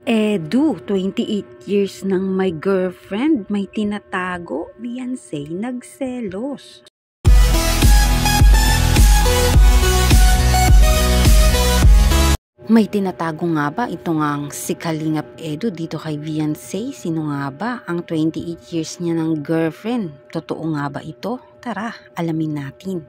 Edu, 28 years nang may girlfriend, may tinatago, Beyonce nagselos. May tinatago nga ba ito ngang si Kalingap Edu dito kay Beyonce? Sino nga ba ang 28 years niya ng girlfriend? Totoo nga ba ito? Tara, alamin natin.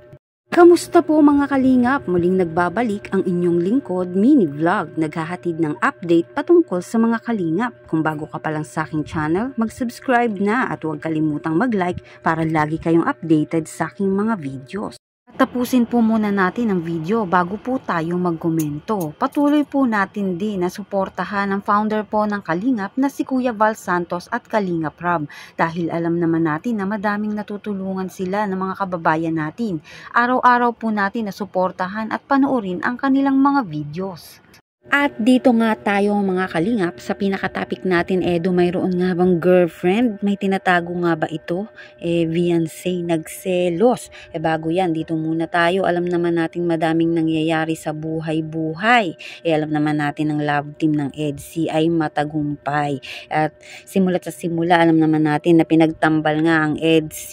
Kamusta po mga kalingap? Muling nagbabalik ang inyong lingkod mini vlog, naghahatid ng update patungkol sa mga kalingap. Kung bago ka pa lang sa aking channel, mag-subscribe na at huwag kalimutang mag-like para lagi kayong updated sa aking mga videos. Tapusin po muna natin ang video bago po tayo magkomento. Patuloy po natin din na suportahan ang founder po ng Kalingap na si Kuya Val Santos at Kalingap Rob. Dahil alam naman natin na madaming natutulungan sila ng mga kababayan natin. Araw-araw po natin na suportahan at panoorin ang kanilang mga videos. At dito nga tayo mga kalingap sa pinaka-topic natin, Edu, mayroon nga bang girlfriend? May tinatago nga ba ito? Beyonce nagselos. Bago yan, dito muna tayo. Alam naman natin madaming nangyayari sa buhay-buhay. Alam naman natin ang love team ng EDC ay matagumpay. At simula sa simula, alam naman natin na pinagtambal nga ang EDC,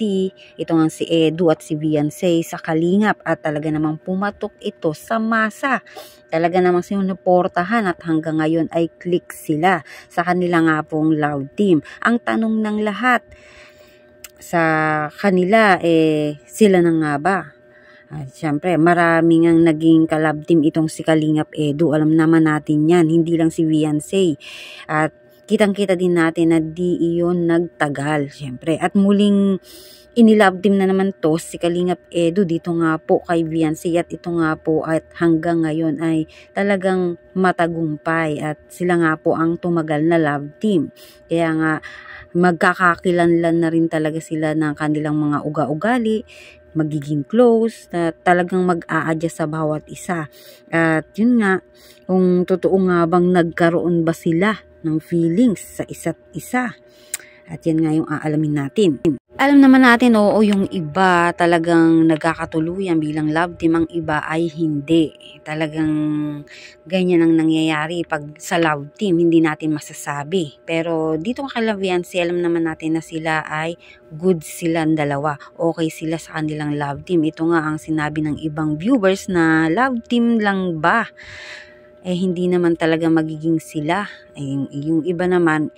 ito nga si Edu at si Beyonce sa kalingap. At talaga namang pumatok ito sa masa. Talaga namang sinuportahan at hanggang ngayon ay click sila sa kanila nga pong love team. Ang tanong ng lahat sa kanila, sila na nga ba? Siyempre, maraming ang naging ka-love team itong si Kalingap Edu. Alam naman natin yan, hindi lang si Beyonce. At kitang-kita din natin na di iyon nagtagal, siyempre. At muling inilove team na naman to si Kalingap Edu dito nga po kay Beyonce, at ito nga po at hanggang ngayon ay talagang matagumpay at sila nga po ang tumagal na love team. Kaya nga magkakakilanlan na rin talaga sila ng kanilang mga uga-ugali, magiging close, na talagang mag-a-adjust sa bawat isa. At yun nga, kung totoo nga bang nagkaroon ba sila ng feelings sa isa't isa. At yan nga yung aalamin natin. Alam naman natin, oo, yung iba talagang nagkakatuluyan bilang love team, ang iba ay hindi. Talagang ganyan ang nangyayari pag sa love team, hindi natin masasabi. Pero dito kay Beyonce, alam naman natin na sila ay good silang dalawa. Okay sila sa kanilang love team. Ito nga ang sinabi ng ibang viewers na love team lang ba? Hindi naman talaga magiging sila. Yung iba naman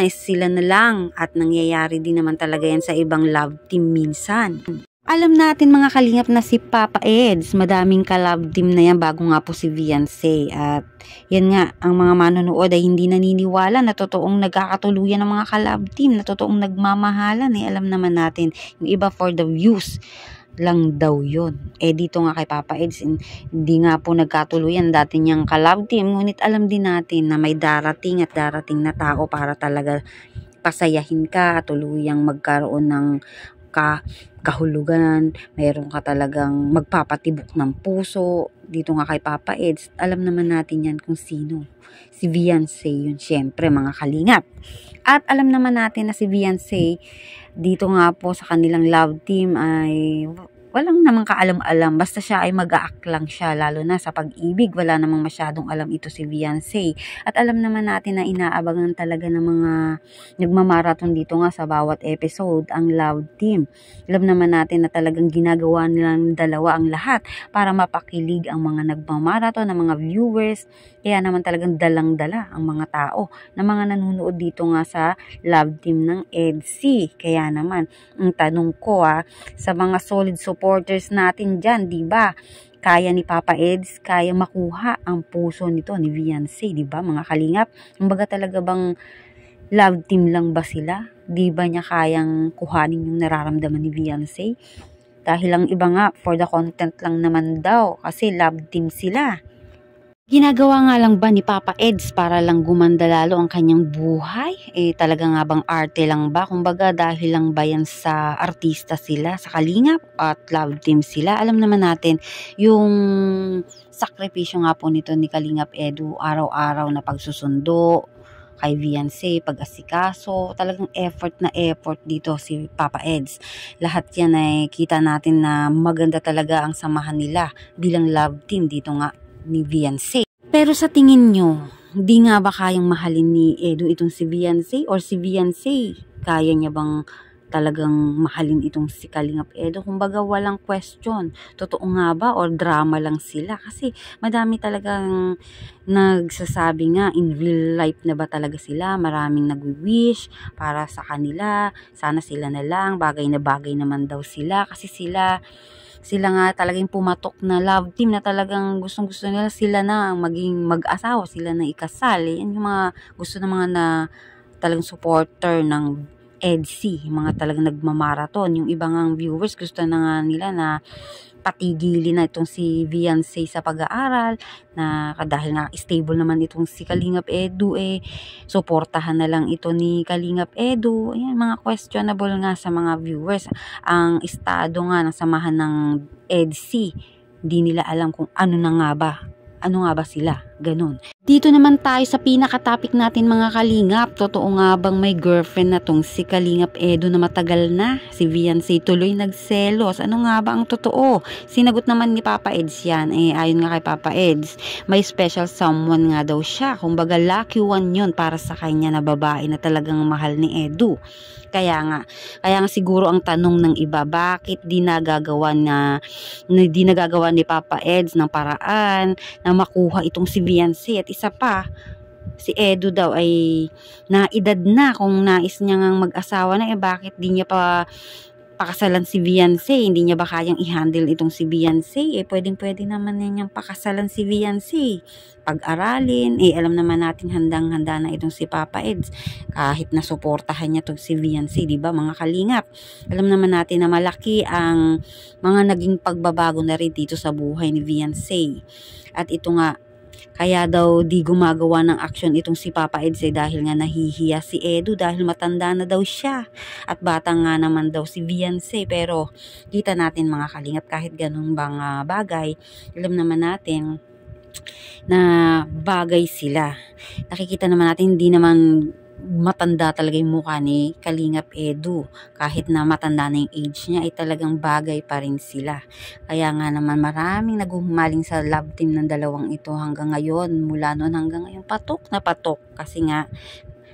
is sila na lang, at nangyayari din naman talaga yan sa ibang love team minsan. Alam natin mga kalingap na si Papa Eds, madaming ka-love team na yan bago nga po si Beyonce. At yan nga, ang mga manonood ay hindi naniniwala na totoong nagkakatuluyan ng mga ka-love team, na totoong nagmamahalan. Alam naman natin, yung iba for the views lang daw yun. Dito nga kay Papa Eds, hindi nga po nagkatuluyan dati niyang ka-love team, ngunit alam din natin na may darating at darating na tao para talaga pasayahin ka, tuluyang magkaroon ng kahulugan, mayroon ka talagang magpapatibok ng puso. Dito nga kay Papa Eds, alam naman natin yan kung sino. Si Beyonce yun, syempre mga kalingap. At alam naman natin na si Beyonce, dito nga po sa kanilang love team ay walang namang kaalam-alam, basta siya ay mag-a-act lang siya, lalo na sa pag-ibig, wala namang masyadong alam ito si Beyonce. At alam naman natin na inaabangan talaga ng mga nagmamarathon dito nga sa bawat episode ang love team. Alam naman natin na talagang ginagawa nilang dalawa ang lahat para mapakilig ang mga nagmamarathon, ng mga viewers. Kaya naman talagang dalang-dala ang mga tao na mga nanonood dito nga sa love team ng EDC. Kaya naman, ang tanong ko sa mga solid supporters natin dyan, diba? Kaya ni Papa Eds, kaya makuha ang puso nito ni Beyonce, diba mga kalingap? Kumbaga talaga bang love team lang ba sila? Diba niya kayang kuhanin yung nararamdaman ni Beyonce? Dahil ang iba nga, for the content lang naman daw, kasi love team sila. Ginagawa nga lang ba ni Papa Eds para lang gumanda lalo ang kanyang buhay? Talaga nga bang arte lang ba? Kumbaga dahil lang ba yan sa artista sila, sa kalingap at love team sila? Alam naman natin yung sakripisyo nga po nito ni Kalingap Edu, araw-araw na pagsusundo kay Beyonce, pag-asikaso, talagang effort na effort dito si Papa Eds. Lahat yan ay kita natin na maganda talaga ang samahan nila bilang love team dito nga ni Beyonce. Pero sa tingin nyo, di nga ba kayang mahalin ni Edu itong si Viancy, or si Viancy kaya niya bang talagang mahalin itong si Kalingap Edu? Kumbaga walang question, totoo nga ba or drama lang sila? Kasi madami talagang nagsasabi nga in real life na ba talaga sila, maraming nagwi-wish para sa kanila, sana sila na lang, bagay na bagay naman daw sila kasi sila nga talagang pumatok na love team na talagang gustong-gusto nila sila na ang maging mag-asawa, sila na ikasal. Yan yung mga gusto ng mga na talagang supporter ng EDC, yung mga talagang nagmamarathon. Yung ibang ang viewers gusto na nga nila na patigilin na itong si Viancy sa pag-aaral, na dahil nga stable naman itong si Kalingap Edu, suportahan na lang ito ni Kalingap Edu. Ayan, mga questionable nga sa mga viewers. Ang estado nga ng samahan ng EDC, di nila alam kung ano nga ba sila, ganun. Dito naman tayo sa pinaka-topic natin mga kalingap. Totoo nga bang may girlfriend na tong si Kalingap Edu na matagal na? Si Viancy tuloy nagselos. Ano nga ba ang totoo? Sinagot naman ni Papa Eds yan. Ayon nga kay Papa Eds, may special someone nga daw siya. Kumbaga lucky one yun para sa kanya na babae na talagang mahal ni Edu. Kaya nga siguro ang tanong ng iba, bakit di nagagawa ni Papa Eds ng paraan na makuha itong si Viancy? At isa pa, si Edu daw ay naedad na, kung nais niya ngang mag-asawa na, bakit di niya pa pakasalan si Viancy? Hindi niya ba kayang i-handle itong si Viancy? Pwedeng-pwede naman niyang pakasalan si Viancy, pag-aralin. Alam naman natin handang-handa na itong si Papa Eds kahit nasuportahan niya itong si Viancy, di ba mga kalingap? Alam naman natin na malaki ang mga naging pagbabago na rin dito sa buhay ni Viancy. At ito nga, kaya daw di gumagawa ng action itong si Papa Eds dahil nga nahihiya si Edu dahil matanda na daw siya at bata nga naman daw si Viancy. Pero kita natin mga kalingap, kahit ganun bang bagay, alam naman natin na bagay sila. Nakikita naman natin hindi naman matanda talaga yung mukha ni Kalingap Edu. Kahit na matanda na yung age niya, talagang bagay pa rin sila. Kaya nga naman maraming naghuhumaling sa love team ng dalawang ito hanggang ngayon. Mula noon hanggang ngayon, patok na patok. Kasi nga,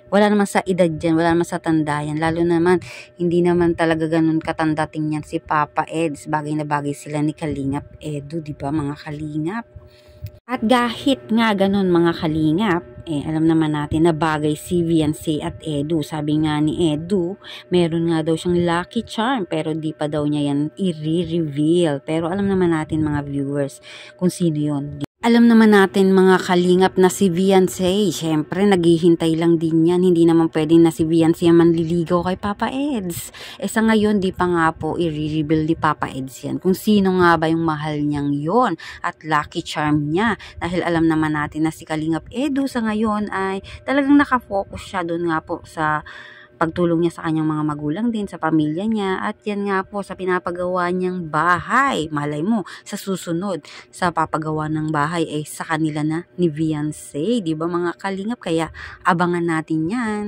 wala naman sa edad dyan, wala naman sa tanda yan. Lalo naman, hindi naman talaga ganun katanda tingnan si Papa Eds. Bagay na bagay sila ni Kalingap Edu, di ba mga kalingap? At kahit nga ganun mga kalingap, alam naman natin na bagay si Viancy at Edu. Sabi nga ni Edu, meron nga daw siyang lucky charm pero di pa daw niya yan i-reveal. Pero alam naman natin mga viewers kung sino yun. Alam naman natin mga kalingap na si Viancy, syempre naghihintay lang din yan. Hindi naman pwedeng na si Viancy ang manliligaw kay Papa Eds. Sa ngayon, di pa nga po i-reveal ni Papa Eds yan kung sino nga ba yung mahal niyang yon at lucky charm niya. Dahil alam naman natin na si Kalingap Edu sa ngayon ay talagang nakafocus siya doon nga po sa pagtulong niya sa kanyang mga magulang din, sa pamilya niya, at yan nga po sa pinapagawa niyang bahay. Malay mo, sa susunod, sa papagawa ng bahay sa kanila na ni Viancy, di ba mga kalingap? Kaya abangan natin yan.